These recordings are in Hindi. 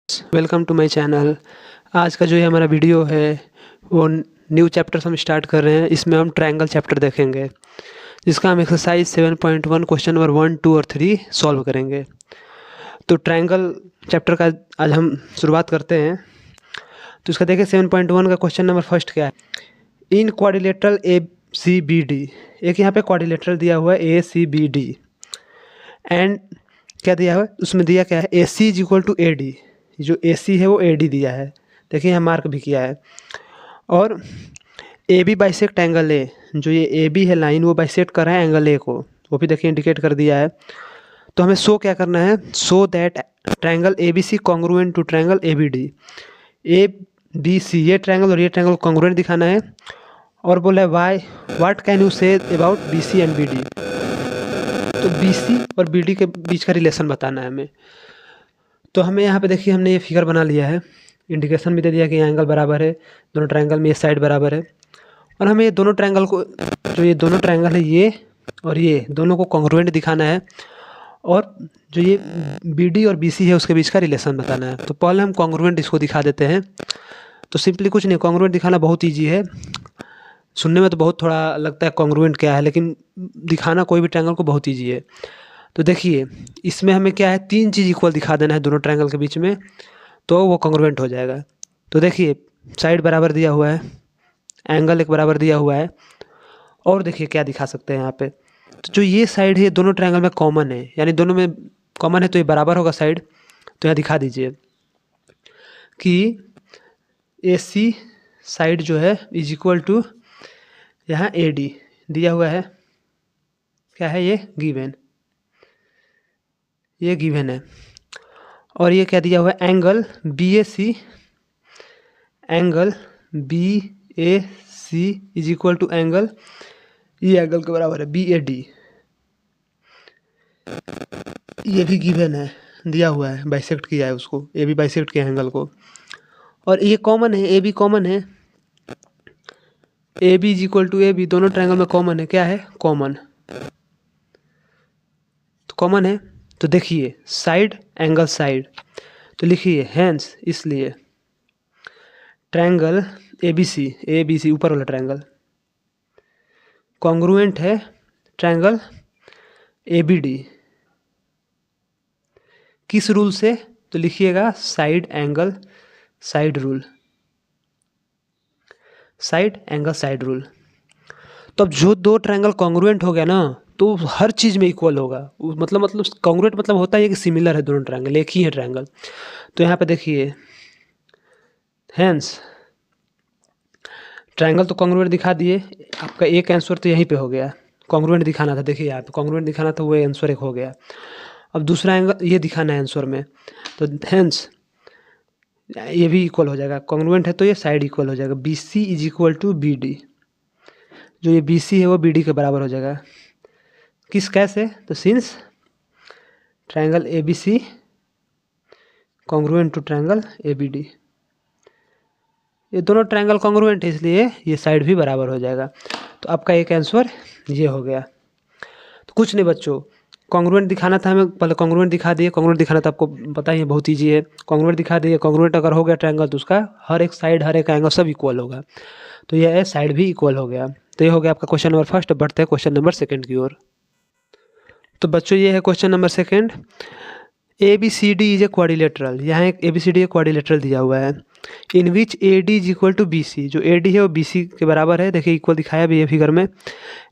Welcome to my channel. आज का जो ये हमारा वीडियो है वो न्यू चैप्टर हम स्टार्ट कर रहे हैं। इसमें हम ट्रायंगल चैप्टर देखेंगे, जिसका हम एक्सरसाइज 7.1 क्वेश्चन नंबर 1, 2 और 3 सॉल्व करेंगे। तो ट्रायंगल चैप्टर का आज हम शुरुआत करते हैं। तो इसका देखिए 7.1 का क्वेश्चन नंबर फर्स्ट क्या है। In quadrilateral A C B D, एक यहाँ पे क्वाड्रिलेटरल दिया हुआ है A C B D, and क्या दिया हुआ है उसमें दिया क्या है A C is equal to A D. जो ए सी है वो ए डी दिया है, देखिए यहाँ मार्क भी किया है। और A B bisect angle A, जो ये ए बी है लाइन वो बाइसेक्ट कर रहा है एंगल ए को, वो भी देखिए इंडिकेट कर दिया है। तो हमें शो क्या करना है, show that triangle A B C congruent to triangle A B D. A B C ये ट्रायंगल और ये ट्रायंगल कॉन्ग्रुएंट दिखाना है। और बोला है why what can you say about B C and B D. तो बी सी और बी डी के बीच का रिलेशन बताना है हमें। तो हमें यहाँ पे देखिए हमने ये फिगर बना लिया है, इंडिकेशन भी दे दिया कि ये एंगल बराबर है, दोनों ट्रायंगल में ये साइड बराबर है। और हमें ये दोनों ट्रायंगल को, जो ये दोनों ट्रायंगल है ये और ये दोनों को कॉन्ग्रुएंट दिखाना है। और जो ये बी डी और बी सी है उसके बीच का रिलेशन बताना है। तो पहले हम कॉन्ग्रुएंट इसको दिखा देते हैं। तो सिंपली कुछ नहीं, कॉन्ग्रुएंट दिखाना बहुत ईजी है। सुनने में तो बहुत थोड़ा लगता है कॉन्ग्रुएंट क्या है, लेकिन दिखाना कोई भी ट्रायंगल को बहुत ईजी है। तो देखिए इसमें हमें क्या है, तीन चीज़ इक्वल दिखा देना है दोनों ट्रायंगल के बीच में, तो वो कॉन्ग्रुएंट हो जाएगा। तो देखिए साइड बराबर दिया हुआ है, एंगल एक बराबर दिया हुआ है, और देखिए क्या दिखा सकते हैं यहाँ पे। तो जो ये साइड है ये दोनों ट्रायंगल में कॉमन है, यानी दोनों में कॉमन है, तो ये बराबर होगा साइड। तो यहाँ दिखा दीजिए कि ए सी साइड जो है इज इक्वल टू यहाँ ए डी दिया हुआ है। क्या है ये, गिवन, ये गिवन है। और ये क्या दिया हुआ है, angle B A C, angle B A C is equal to angle, ये एंगल के बराबर है बी ए डी, ये भी गिवन है, दिया हुआ है, बाइसेक्ट किया है उसको, ए भी बाइसेक्ट किया एंगल को। और ये कॉमन है, ए बी कॉमन है, A B is equal to A B, दोनों ट्रायंगल में कॉमन है। क्या है, कॉमन, तो कॉमन है। तो देखिए साइड एंगल साइड, तो लिखिए हैंस, इसलिए ट्रायंगल ए बी सी ऊपर वाला ट्रायंगल कॉन्ग्रुएंट है ट्रायंगल ए बी डी। किस रूल से, तो लिखिएगा side angle side rule, side angle side rule. तो अब जो दो ट्रायंगल कॉन्ग्रुएंट हो गया ना, तो हर चीज़ में इक्वल होगा। मतलब कॉन्ग्रुएंट मतलब होता है कि सिमिलर है दोनों ट्रायंगल, एक ही है ट्रायंगल। तो यहाँ पे देखिए हैंस ट्रायंगल तो कॉन्ग्रुएंट दिखा दिए, आपका एक आंसर तो यहीं पे हो गया। कॉन्ग्रुएंट दिखाना था, देखिए यहाँ पे कॉन्ग्रुएंट दिखाना था, वो आंसर एक हो गया। अब दूसरा एंगल ये दिखाना है आंसर में, तो हैंस ये भी इक्वल हो जाएगा, कॉन्ग्रुएंट है तो ये साइड इक्वल हो जाएगा। B C is equal to B D, जो ये बी सी है वो बी डी के बराबर हो जाएगा। किस कैसे, तो since triangle A B C congruent to triangle A B D, ये दोनों ट्रायंगल कॉन्ग्रुएंट है इसलिए ये साइड भी बराबर हो जाएगा। तो आपका एक आंसर ये हो गया। तो कुछ नहीं बच्चों, कॉन्ग्रुएंट दिखाना था हमें, पहले कॉन्ग्रुएंट दिखा दिए। कॉन्ग्रुएंट दिखाना था आपको पता ही है, बहुत ईजी है। कॉन्ग्रुएंट दिखा दिए, कॉन्ग्रुएंट अगर हो गया ट्रायंगल तो उसका हर एक साइड हर एक एंगल सब इक्वल होगा। तो यह साइड भी इक्वल हो गया। तो ये हो गया आपका क्वेश्चन नंबर फर्स्ट। बढ़ते हैं क्वेश्चन नंबर सेकेंड की ओर। तो बच्चों ये है question number second. A B C D is a quadrilateral, यहाँ एक A B C D quadrilateral दिया हुआ है। In which A D is equal to B C, जो ए डी है वो बी सी के बराबर है, देखिए इक्वल दिखाया भी है फिगर में।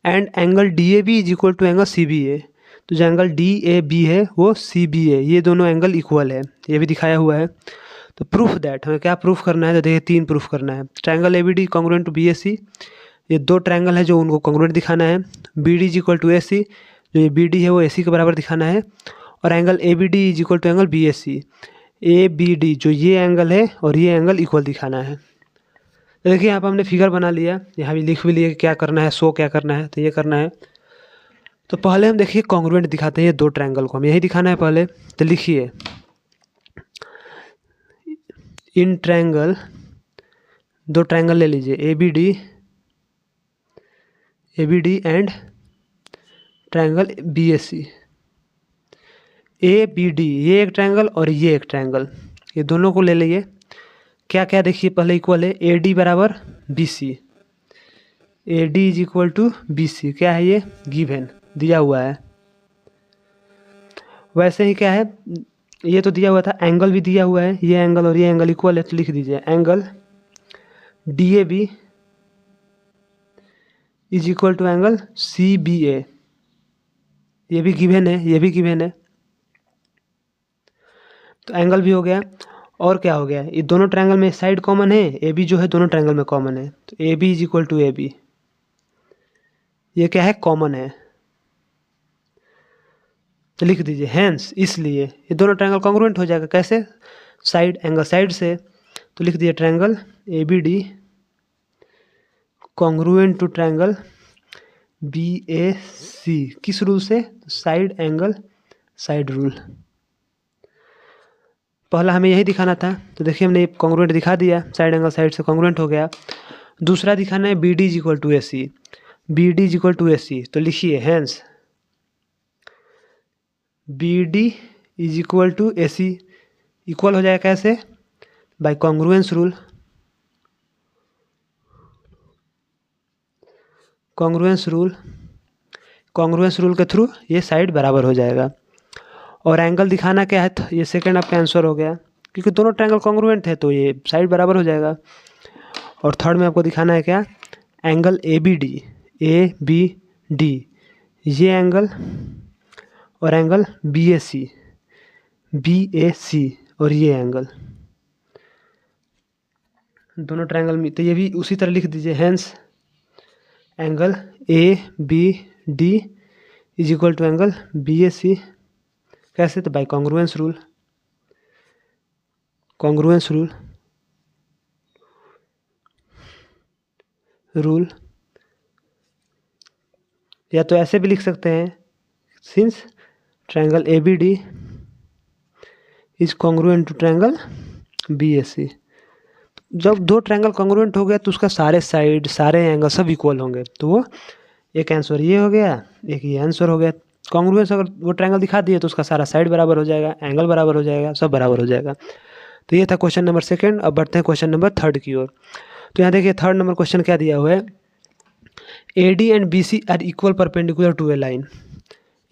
And angle D A B is equal to angle C B A, तो जो एंगल डी ए बी है वो सी बी ए, ये दोनों एंगल इक्वल है, ये भी दिखाया हुआ है। तो प्रूफ दैट, हमें क्या प्रूफ करना है, तो देखिए तीन प्रूफ करना है। Triangle A B D congruent to B A C, ये दो ट्रायंगल है जो उनको कॉन्ग्रुएंट दिखाना है। B D is equal to A C, जो ये बी डी है वो ए सी के बराबर दिखाना है। और angle A B D is equal to angle B A C, A B D जो ये एंगल है और ये एंगल इक्वल दिखाना है। तो देखिए यहाँ पर हमने फिगर बना लिया, यहाँ भी लिख भी लिया कि क्या करना है, शो क्या करना है, तो ये करना है। तो पहले हम देखिए कॉन्ग्रुएंट दिखाते हैं, ये दो ट्रायंगल को हम यही दिखाना है पहले। तो लिखिए इन ट्रायंगल, दो ट्रायंगल ले लीजिए A B D and triangle B A C. A B D ये एक ट्रायंगल और ये एक ट्रायंगल, ये दोनों को ले लिए। क्या क्या देखिए, पहले इक्वल है ए डी बराबर B C, A D is equal to B C. क्या है ये? गिवन दिया हुआ है। वैसे ही क्या है, ये तो दिया हुआ था, एंगल भी दिया हुआ है, ये एंगल और ये एंगल इक्वल है, तो लिख दीजिए angle D A B is equal to angle C B A. ये भी गिवन है, ये भी गिवन है, तो एंगल भी हो गया। और क्या हो गया, ये दोनों ट्रायंगल में साइड कॉमन है, ए बी जो है दोनों ट्रायंगल में कॉमन है, तो A B is equal to A B, ये क्या है? कॉमन है, तो लिख दीजिए हैंस, इसलिए ये दोनों ट्रायंगल कॉन्ग्रुएंट हो जाएगा। कैसे? साइड एंगल साइड से, तो लिख दिए triangle A B D congruent to triangle B A C. किस रूल से? Side angle side rule. पहला हमें यही दिखाना था, तो देखिए हमने कॉन्ग्रुएंट दिखा दिया, साइड एंगल साइड से कॉन्ग्रुएंट हो गया। दूसरा दिखाना है B D is equal to A C, B D is equal to A C, तो लिखिए hence B D is equal to A C. Equal हो जाएगा कैसे? By congruence rule. Congruence rule, congruence rule के थ्रू ये साइड बराबर हो जाएगा। और एंगल दिखाना क्या है, तो ये सेकंड आपका आंसर हो गया, क्योंकि दोनों ट्रायंगल कॉन्ग्रुएंट थे तो ये साइड बराबर हो जाएगा। और थर्ड में आपको दिखाना है क्या? एंगल ए बी डी, ये एंगल और एंगल बी ए सी और ये एंगल दोनों ट्रायंगल में, तो ये भी उसी तरह लिख दीजिए hence angle A B D is equal to angle B A C. कैसे? तो by congruence rule. Congruence rule या तो ऐसे भी लिख सकते हैं, since triangle A B D is congruent to triangle B A C. जब दो ट्रायंगल कॉन्ग्रुएंट हो गया तो उसका सारे साइड सारे एंगल सब इक्वल होंगे, तो वो एक आंसर ये हो गया, एक ये आंसर हो गया। कॉन्ग्रुएंस अगर वो ट्रायंगल दिखा दिए तो उसका सारा साइड बराबर हो जाएगा, एंगल बराबर हो जाएगा, सब बराबर हो जाएगा। तो ये था क्वेश्चन नंबर सेकंड। अब बढ़ते हैं क्वेश्चन नंबर थर्ड की ओर। तो यहाँ देखिए थर्ड नंबर क्वेश्चन क्या दिया हुआ है, A D and B C are equal perpendicular to a line.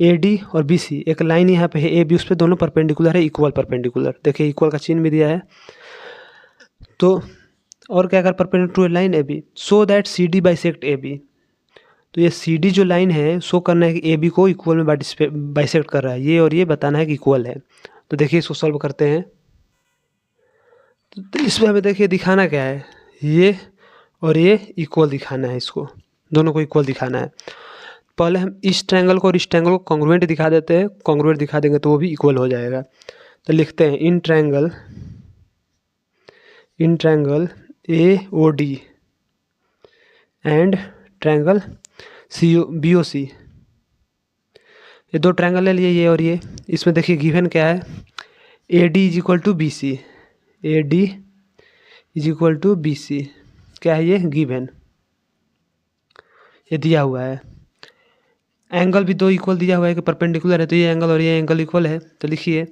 A D और बी सी एक लाइन यहाँ पे है, ए बी उस पर दोनों परपेंडिकुलर है, इक्वल परपेंडिकुलर। देखिए इक्वल का चिन्ह भी दिया है। तो और क्या कर, perpendicular to a line A B so that C D bisect A B. तो ये सी डी जो लाइन है शो करना है कि ए बी को इक्वल में बाइसेक्ट कर रहा है, ये और ये बताना है कि इक्वल है। तो देखिए इसको सॉल्व करते हैं। तो इसमें हमें देखिए दिखाना क्या है, ये और ये इक्वल दिखाना है, इसको दोनों को इक्वल दिखाना है। पहले हम इस ट्रायंगल को और इस ट्रायंगल को कॉन्ग्रुएंट दिखा देते हैं, कॉन्ग्रुएंट दिखा देंगे तो वो भी इक्वल हो जाएगा। तो लिखते हैं in triangle A O D and triangle C B O C, ये दो ट्रायंगल ले लिए, ये और ये। इसमें देखिए गिवन क्या है, A D is equal to B C, A D is equal to B C. क्या है ये? गिवन, ये दिया हुआ है। एंगल भी दो इक्वल दिया हुआ है कि परपेंडिकुलर है, तो ये एंगल और ये एंगल इक्वल है। तो लिखिए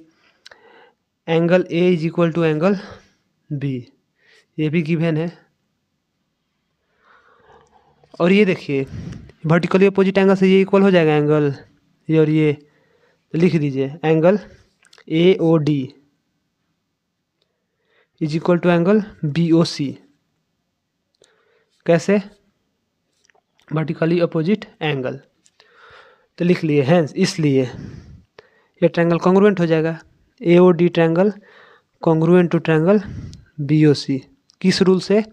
angle A is equal to angle B, ये भी गिवन है। और ये देखिए वर्टिकली अपोजिट एंगल से ये इक्वल हो जाएगा एंगल, ये और ये। तो लिख दीजिए angle A O D is equal to angle B O C. कैसे? Vertically opposite angle. तो लिख लिए हैंस, इसलिए ये ट्रायंगल कॉन्ग्रुएंट हो जाएगा, A O D triangle congruent to triangle B O C. किस रूल से?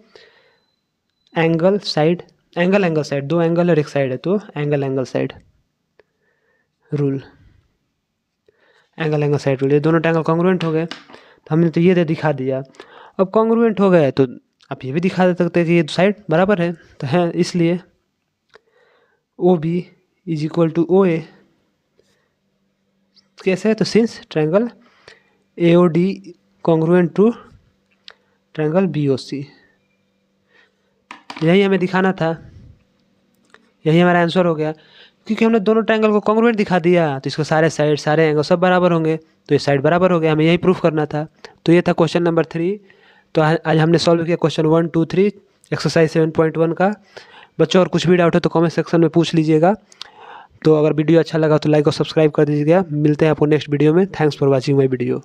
एंगल साइड एंगल साइड, दो एंगल और एक साइड है तो angle side rule, angle side rule. ये दोनों ट्रायंगल कॉन्ग्रुएंट हो गए, तो हमने तो ये दिखा दिया। अब कॉन्ग्रुएंट हो गए तो आप ये भी दिखा दे सकते हैं कि ये साइड बराबर है, तो है इसलिए O B is equal to O A. कैसे है? तो since triangle A O D congruent to triangle B O C, यही हमें दिखाना था, यही हमारा आंसर हो गया। क्योंकि हमने दोनों ट्रायंगल को कॉन्ग्रुएंट दिखा दिया तो इसको सारे साइड सारे एंगल सब बराबर होंगे, तो ये साइड बराबर हो गया, हमें यही प्रूफ करना था। तो ये था क्वेश्चन नंबर 3। तो आज हमने सॉल्व किया क्वेश्चन 1, 2, 3 एक्सरसाइज 7.1 का। बच्चों और कुछ भी डाउट हो तो कमेंट सेक्शन में पूछ लीजिएगा। तो अगर वीडियो अच्छा लगा तो लाइक और सब्सक्राइब कर दीजिएगा। मिलते हैं आपको नेक्स्ट वीडियो में। Thanks for watching my video.